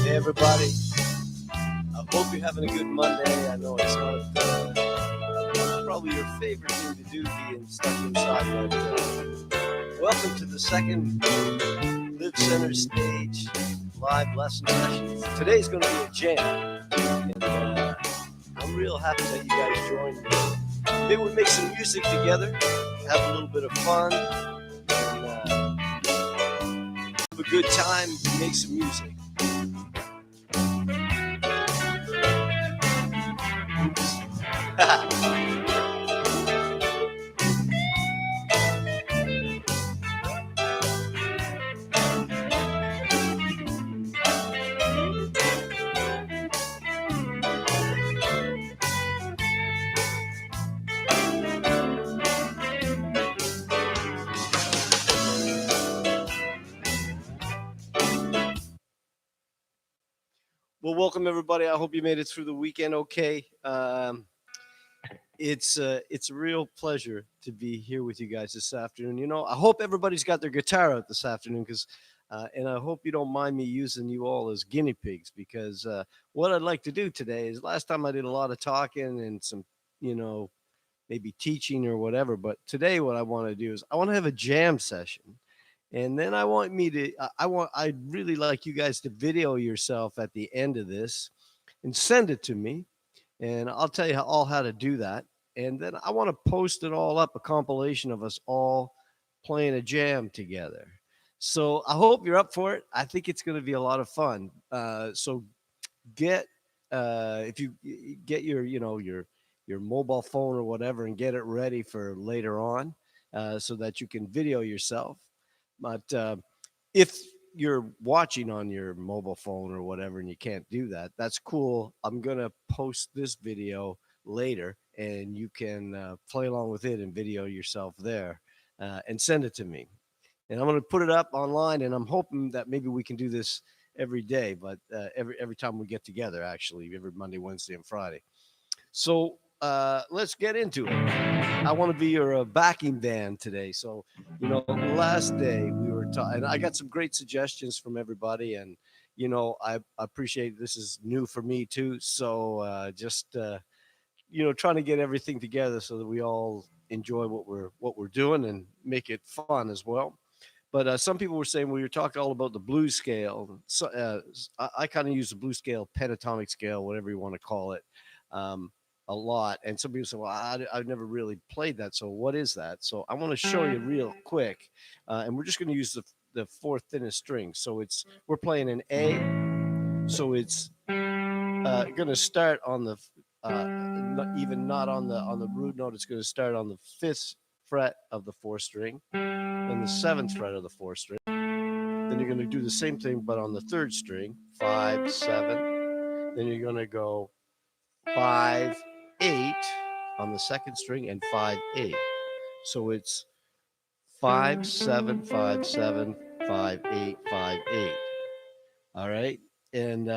Hey everybody, I hope you're having a good Monday. I know it's not probably your favorite thing to do, being stuck inside, but welcome to the second Live Center Stage live lesson session. Today's going to be a jam, and I'm real happy that you guys joined me. Maybe we make some music together, have a little bit of fun, and have a good time, make some music. Well, welcome everybody. I hope you made it through the weekend okay. It's a real pleasure to be here with you guys this afternoon. You know, I hope everybody's got their guitar out this afternoon, because, and I hope you don't mind me using you all as guinea pigs, because what I'd like to do today is, last time I did a lot of talking and some, you know, maybe teaching or whatever, but today what I want to do is I want to have a jam session. And then I want me to, I'd really like you guys to video yourself at the end of this and send it to me. And I'll tell you all how to do that. And then I want to post it all up, a compilation of us all playing a jam together. So I hope you're up for it. I think it's going to be a lot of fun. So get, if you get your, you know, your mobile phone or whatever, and get it ready for later on, so that you can video yourself. But if you're watching on your mobile phone or whatever and you can't do that, that's cool. I'm going to post this video later, and you can play along with it and video yourself there, and send it to me. And I'm going to put it up online, and I'm hoping that maybe we can do this every day, but every time we get together, actually, every Monday, Wednesday, and Friday. So let's get into it. I want to be your backing band today. So, you know, last day we were talking, and I got some great suggestions from everybody. And, you know, I appreciate, this is new for me too. So just, you know, trying to get everything together so that we all enjoy what we're doing and make it fun as well. But some people were saying, well, you're talking all about the blues scale. So I kind of use the blues scale, pentatonic scale, whatever you want to call it. A lot. And some people say, well, I've never really played that. So what is that? So I want to show you real quick. And we're just going to use the fourth thinnest string. So we're playing an A. So it's going to start on the, not on the root note. It's going to start on the fifth fret of the fourth string, then the seventh fret of the fourth string. Then you're going to do the same thing, but on the third string, 5, 7. Then you're going to go 5, 8 on the second string, and 5, 8. So it's 5, 7, 5, 7, 5, 8, 5, 8. All right. And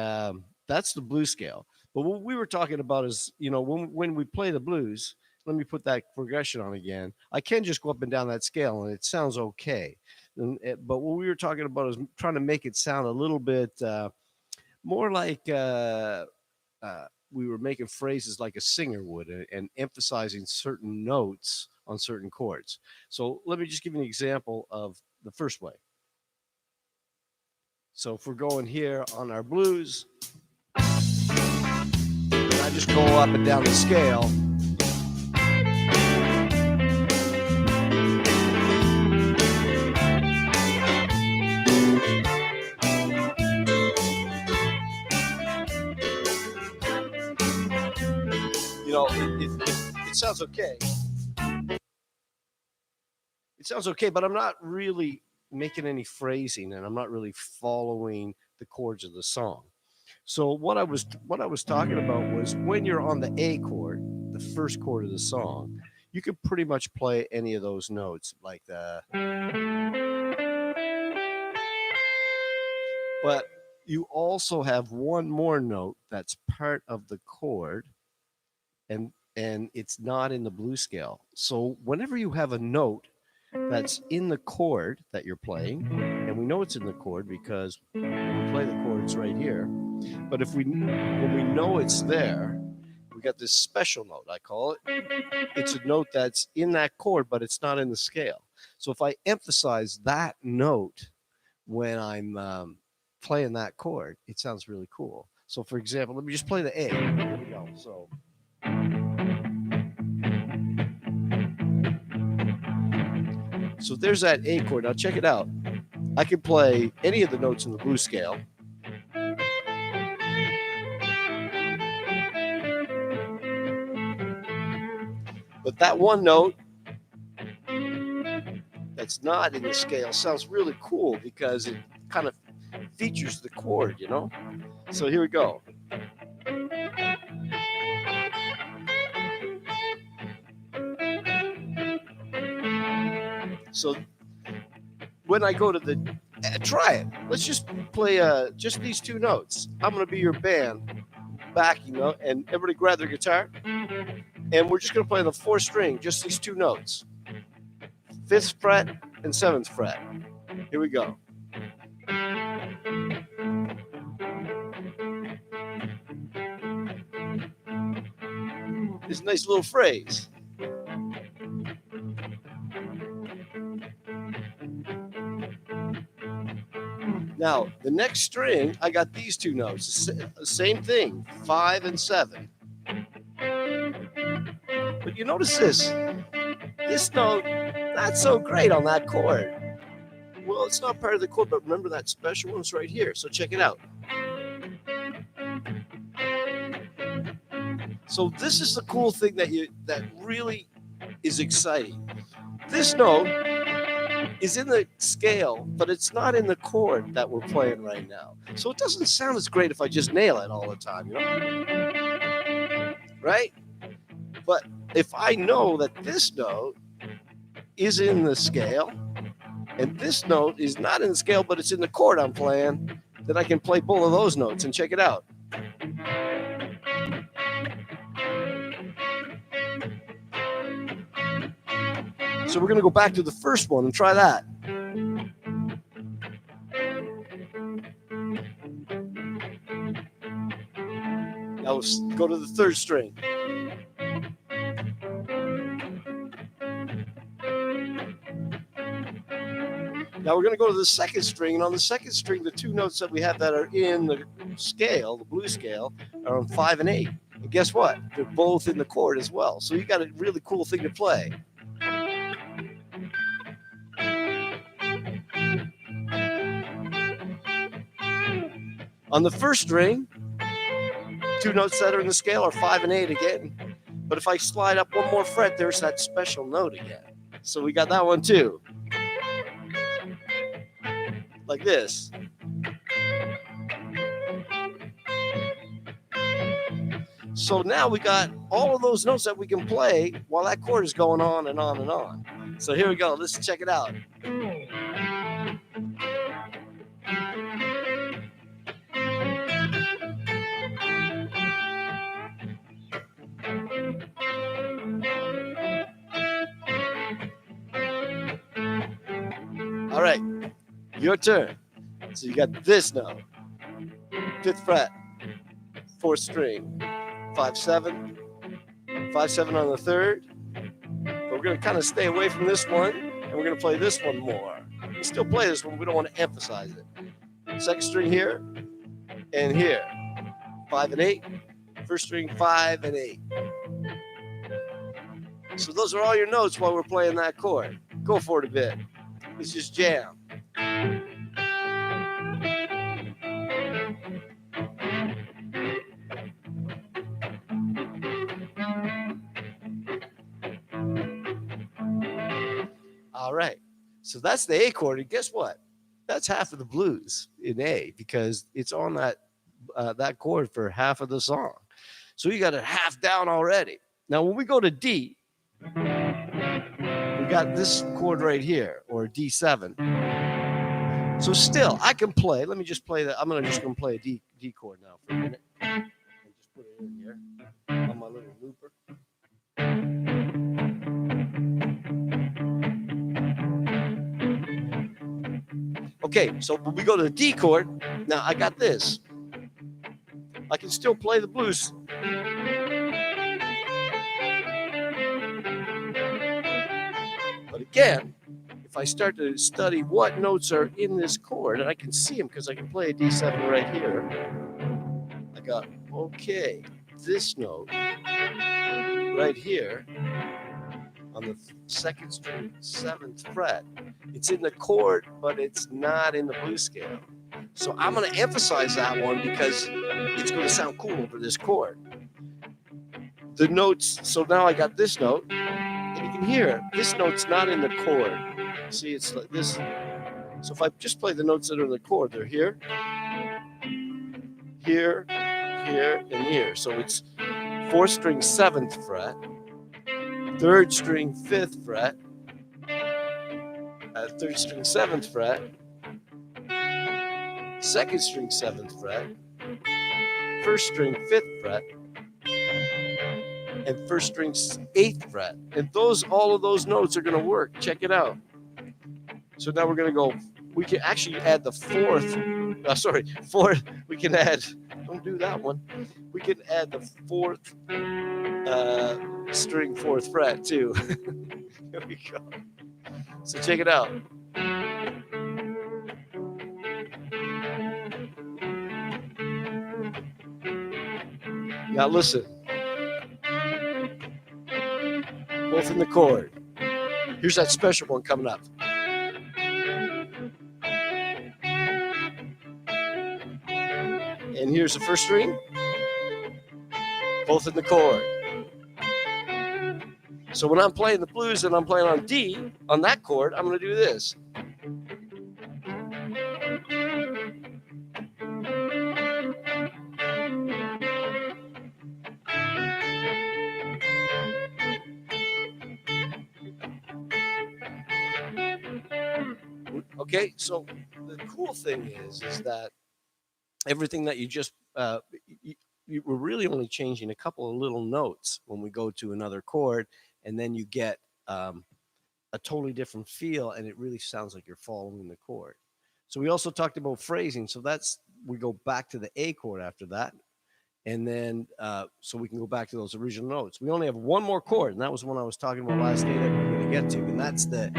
that's the blues scale. But what we were talking about is, you know, when we play the blues, let me put that progression on again. I can just go up and down that scale and it sounds okay. But what we were talking about is trying to make it sound a little bit more like we were making phrases like a singer would, and emphasizing certain notes on certain chords. So let me just give you an example of the first way. So if we're going here on our blues, and I just go up and down the scale. You know, it sounds okay. It sounds okay, but I'm not really making any phrasing, and I'm not really following the chords of the song. So what I was talking about was, when you're on the A chord, the first chord of the song, you could pretty much play any of those notes, like the. But you also have one more note that's part of the chord, and it's not in the blues scale. So whenever you have a note that's in the chord that you're playing, and we know it's in the chord because when we play the chords right here, But when we know it's there, we got this special note, I call it. It's a note that's in that chord, but it's not in the scale. So if I emphasize that note when I'm playing that chord, it sounds really cool. So for example, let me just play the A. Here we go. So there's that A chord. Now check it out. I can play any of the notes in the blues scale. But that one note that's not in the scale sounds really cool because it kind of features the chord, you know? So here we go. So when I go to the, try it. Let's just play just these two notes. I'm going to be your band backing note, and everybody grab their guitar. And we're just going to play the fourth string, just these two notes. 5th fret and 7th fret. Here we go. This nice little phrase. Now, the next string, I got these two notes. Same thing, 5 and 7. But you notice this. This note, not so great on that chord. Well, it's not part of the chord, but remember that special one's right here. So check it out. So this is the cool thing that really is exciting. This note is in the scale, but it's not in the chord that we're playing right now. So it doesn't sound as great if I just nail it all the time, you know? Right? But if I know that this note is in the scale, and this note is not in the scale, but it's in the chord I'm playing, then I can play both of those notes and check it out. So we're going to go back to the first one and try that. Now let's go to the 3rd string. Now we're going to go to the 2nd string, and on the 2nd string, the two notes that we have that are in the scale, the blues scale, are on 5 and 8. And guess what? They're both in the chord as well. So you got a really cool thing to play. On the 1st string, two notes that are in the scale are 5 and 8 again. But if I slide up one more fret, there's that special note again. So we got that one too. Like this. So now we got all of those notes that we can play while that chord is going on and on and on. So here we go. Let's check it out. All right, your turn. So you got this note, 5th fret, 4th string, 5-7, 5-7 on the 3rd. But we're going to kind of stay away from this one, and we're going to play this one more. We still play this one, we don't want to emphasize it. 2nd string here, and here, 5 and 8, 1st string, 5 and 8. So those are all your notes while we're playing that chord. Go for it a bit. Let's just jam. All right. So that's the A chord. And guess what? That's half of the blues in A because it's on that chord for half of the song. So you got it half down already. Now, when we go to D, we got this chord right here, or D7. So still, I can play. Let me just play that. I'm just going to play a D chord now for a minute. And just put it in here on my little looper. Okay, so when we go to the D chord, now I got this. I can still play the blues. But again, if I start to study what notes are in this chord, and I can see them because I can play a D7 right here, I got, okay, this note right here on the second string, 7th fret, it's in the chord, but it's not in the blues scale. So I'm going to emphasize that one because it's going to sound cool over this chord. The notes, so now I got this note, and you can hear this note's not in the chord. See, it's like this. So if I just play the notes that are in the chord, they're here, here, here, and here. So it's 4th string, 7th fret, 3rd string, 5th fret, 3rd string, 7th fret, 2nd string, 7th fret, 1st string, 5th fret, and 1st string, 8th fret. And all of those notes are going to work. Check it out. So now we're going to go, we can actually add the 4th, we can add, don't do that one. We can add the 4th string, 4th fret too. Here we go. So check it out. Now listen. Both in the chord. Here's that special one coming up. And here's the 1st string. Both in the chord. So when I'm playing the blues and I'm playing on D, on that chord, I'm going to do this. Okay, so the cool thing is that everything that you just, we're really only changing a couple of little notes when we go to another chord, and then you get a totally different feel, and it really sounds like you're following the chord. So we also talked about phrasing. So we go back to the A chord after that. And then, so we can go back to those original notes. We only have one more chord, and that was one I was talking about last day that we're going to get to, and that's the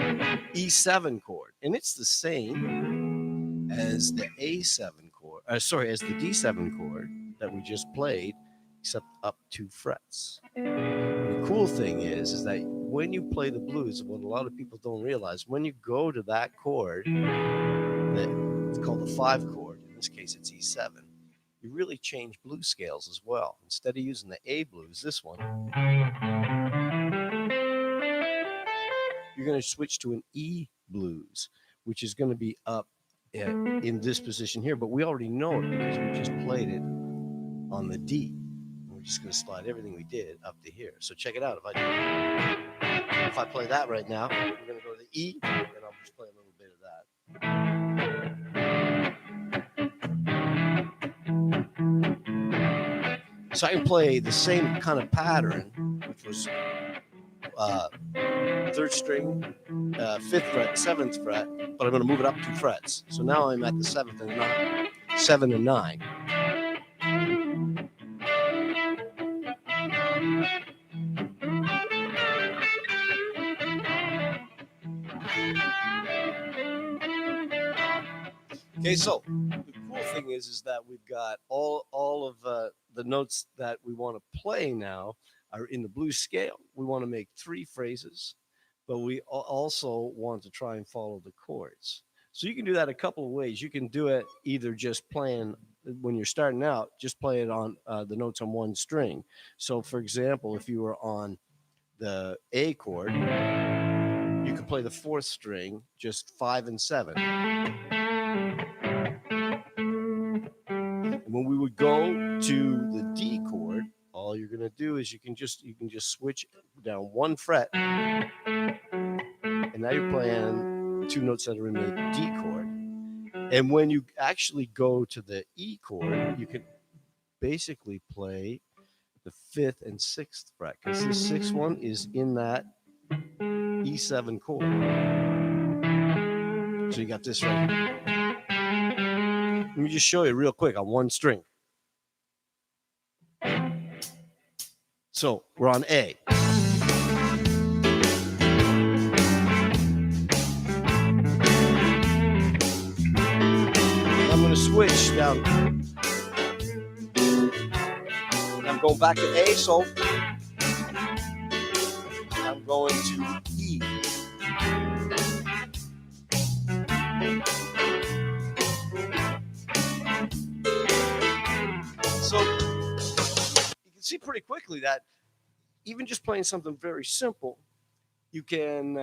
E7 chord. And it's the same as the A7 chord, as the D7 chord that we just played, except up 2 frets. And the cool thing is that when you play the blues, what a lot of people don't realize, when you go to that chord, it's called the 5 chord, in this case it's E7, you really change blues scales as well. Instead of using the A blues, this one, you're going to switch to an E blues, which is going to be up in this position here. But we already know it because we just played it on the D. We're just going to slide everything we did up to here. So check it out. If I play that right now, we're going to go to the E, and I'll just play a little bit of that. So I can play the same kind of pattern, which was 3rd string, 5th fret, 7th fret, but I'm going to move it up 2 frets. So now I'm at the 7th and 9, 7 and 9. Okay, so the cool thing is that we've got all of the notes that we want to play now are in the blues scale. We want to make 3 phrases, but we also want to try and follow the chords. So you can do that a couple of ways. You can do it either just playing, when you're starting out, just play it on the notes on one string. So for example, if you were on the A chord, you could play the 4th string, just 5 and 7. And when we would go to the D chord, all you're going to do is you can just switch down 1 fret, and now you're playing 2 notes that are in the D chord. And when you actually go to the E chord, you can basically play the 5th and 6th fret, because the 6th one is in that E7 chord. So you got this right here. Let me just show you real quick on one string. So we're on A. I'm going to switch down. I'm going back to A, so I'm going to E. So you can see pretty quickly that even just playing something very simple, you can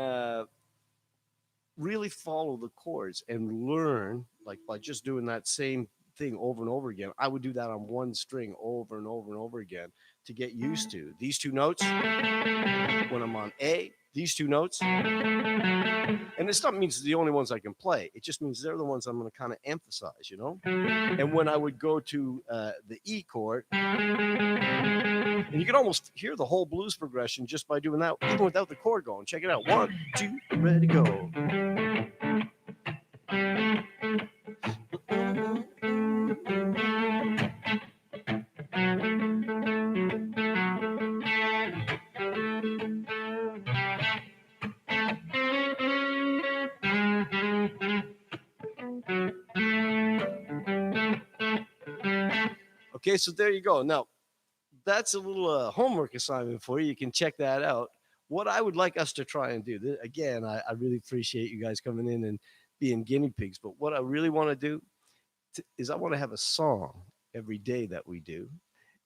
really follow the chords and learn, like by just doing that same thing over and over again. I would do that on one string over and over and over again to get used to these two notes when I'm on A, these two notes. And this doesn't mean it's the only ones I can play. It just means they're the ones I'm going to kind of emphasize, you know? And when I would go to the E chord, and you can almost hear the whole blues progression just by doing that, even without the chord going. Check it out. 1, 2, ready, go. Okay, so there you go. Now, that's a little homework assignment for you. You can check that out. What I would like us to try and do, again, I really appreciate you guys coming in and being guinea pigs, but what I really want to do is I want to have a song every day that we do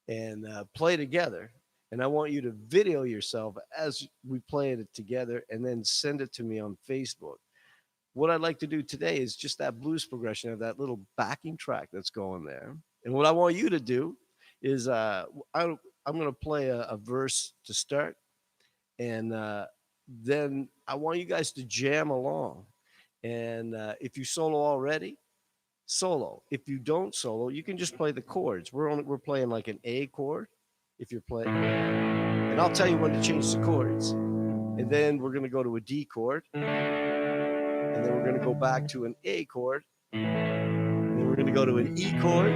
and play together. And I want you to video yourself as we play it together and then send it to me on Facebook. What I'd like to do today is just that blues progression of that little backing track that's going there. And what I want you to do is I'm going to play a verse to start. And then I want you guys to jam along. And if you solo already, solo. If you don't solo, you can just play the chords. We're playing like an A chord if you're playing. And I'll tell you when to change the chords. And then we're going to go to a D chord. And then we're going to go back to an A chord. And then we're going to go to an E chord,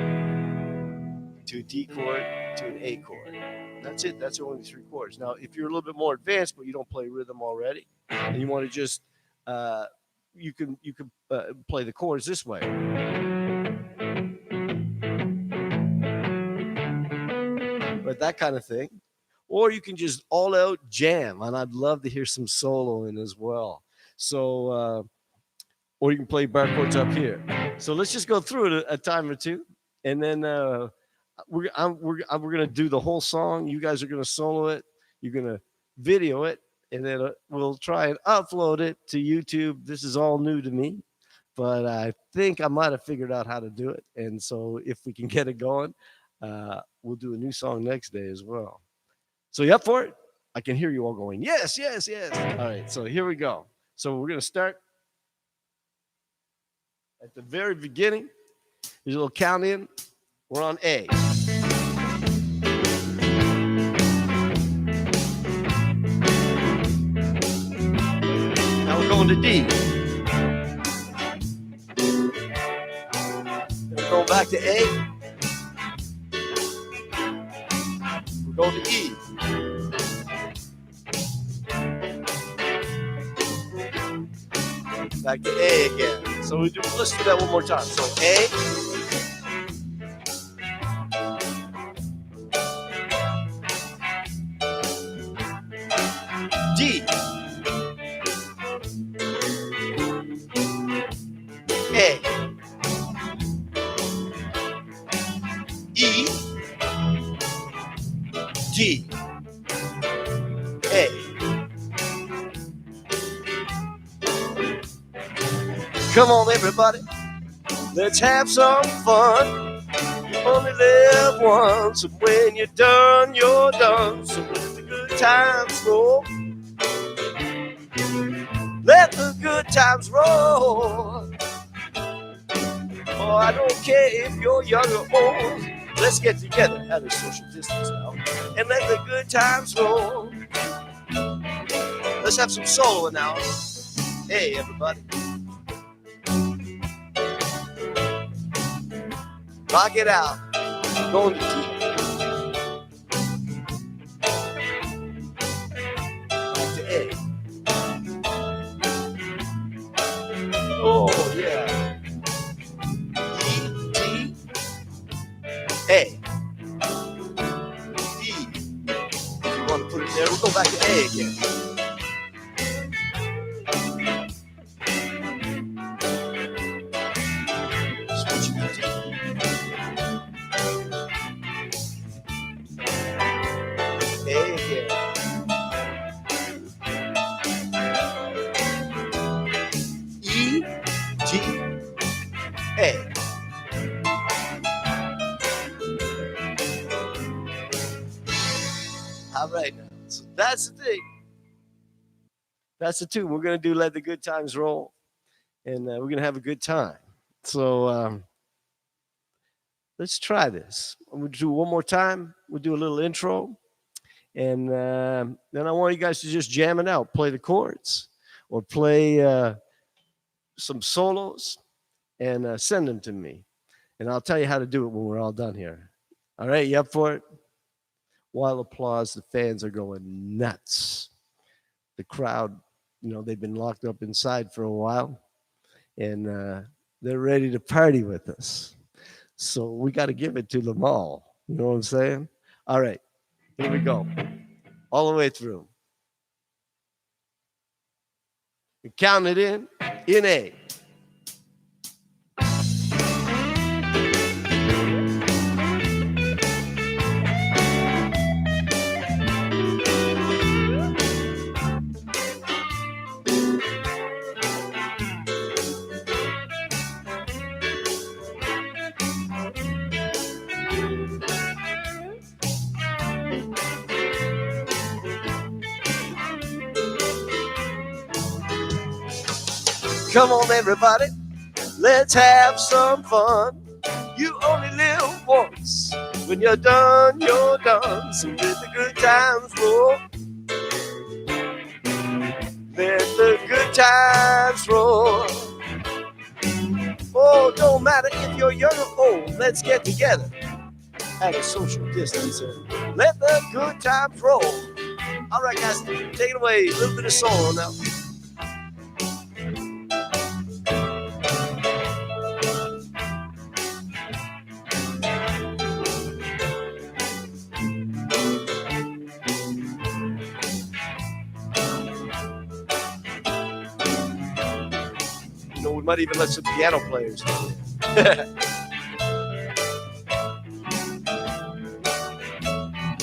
to a D chord, to an A chord. That's it. That's only 3 chords. Now, if you're a little bit more advanced, but you don't play rhythm already, and you want to just, you can play the chords this way. But that kind of thing. Or you can just all out jam, and I'd love to hear some soloing as well. So, or you can play bar chords up here. So let's just go through it a time or two, and then we're gonna do the whole song. You guys are gonna solo it. You're gonna video it, and then we'll try and upload it to YouTube. This is all new to me, but I think I might have figured out how to do it. And so if we can get it going, we'll do a new song next day as well. So you up for it? I can hear you all going, yes, yes, yes. All right, so here we go. So we're gonna start at the very beginning. Here's a little count in. We're on A. Now we're going to D. Then we're going back to A. We're going to E. Back to A again. So let's do that one more time. So A. D. A. E. D. A. Come on, everybody. Let's have some fun. You only live once, and when you're done, you're done. So let the good times roll. Let the good times roll. Oh, I don't care if you're young or old. Let's get together at a social distance now and let the good times roll. Let's have some solo now. Hey, everybody. Rock it out. Going to D. A, E. If you want to put it there, we'll go back to A again. Switch it to A again. E, G, A. All right now. So that's the thing. That's the tune. We're going to do Let the Good Times Roll, and we're going to have a good time. So let's try this. We'll do one more time. We'll do a little intro, and then I want you guys to just jam it out, play the chords, or play some solos, and send them to me. And I'll tell you how to do it when we're all done here. All right, you up for it? Wild applause. The fans are going nuts. The crowd, they've been locked up inside for a while, and they're ready to party with us. So we got to give it to them all. You know what I'm saying? All right, here we go. All the way through. We count it in A. Come on, everybody, let's have some fun. You only live once. When you're done, you're done. So let the good times roll. Let the good times roll. Oh, don't matter if you're young or old. Let's get together at a social distance and let the good times roll. All right, guys, take it away. A little bit of solo now. We might even let some piano players do it.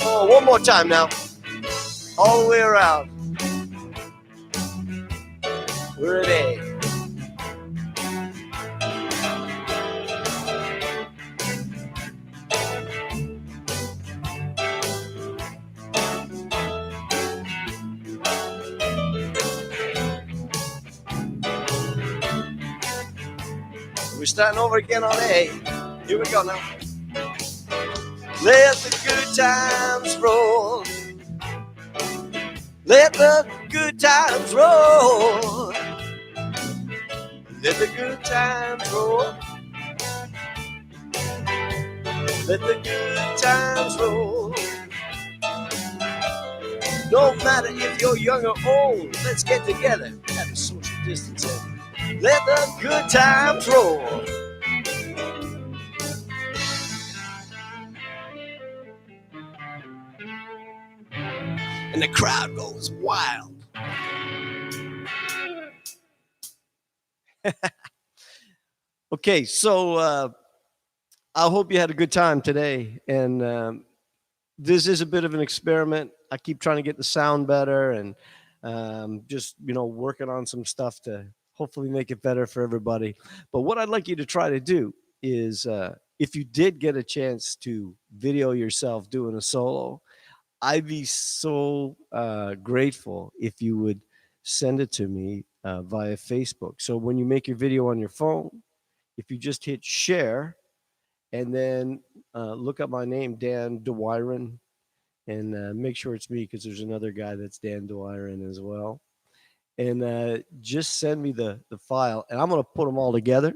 Oh, one more time now. All the way around. We're at A. We're starting over again on A. Here we go now. Let the good times roll. Let the good times roll. Let the good times roll. Let the good times roll. No matter if you're young or old, let's get together at a social distance and let the good times roll. And the crowd goes wild. Okay, so I hope you had a good time today. And this is a bit of an experiment. I keep trying to get the sound better and just, working on some stuff to hopefully make it better for everybody. But what I'd like you to try to do is if you did get a chance to video yourself doing a solo, I'd be so grateful if you would send it to me via Facebook. So when you make your video on your phone, if you just hit share and then look up my name, Dan DeWyron, and make sure it's me because there's another guy that's Dan DeWyron as well. And just send me the file, and I'm going to put them all together,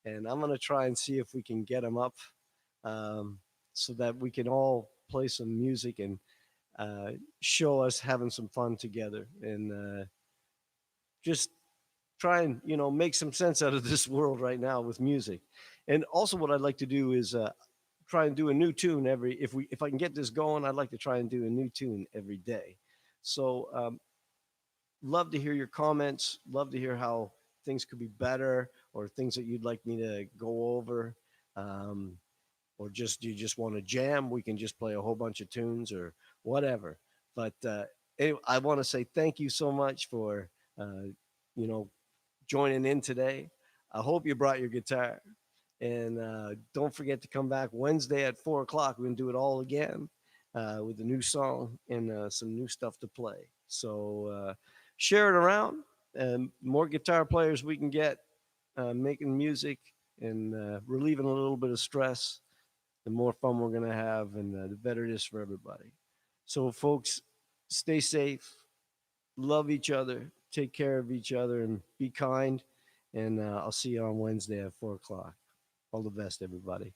and I'm going to try and see if we can get them up so that we can all play some music and show us having some fun together and just try and make some sense out of this world right now with music. And also what I'd like to do is try and do a new tune every if I can get this going. I'd like to try and do a new tune every day. So love to hear your comments. Love to hear how things could be better or things that you'd like me to go over. Um, or just you just want to jam, we can just play a whole bunch of tunes or whatever. But anyway, I want to say thank you so much for you know joining in today. I hope you brought your guitar, and don't forget to come back Wednesday at 4 o'clock. We're gonna do it all again with a new song and some new stuff to play. So share it around. And more guitar players we can get making music and relieving a little bit of stress, the more fun we're going to have, and the better it is for everybody. So, folks, stay safe, love each other, take care of each other, and be kind. And I'll see you on Wednesday at 4 o'clock. All the best, everybody.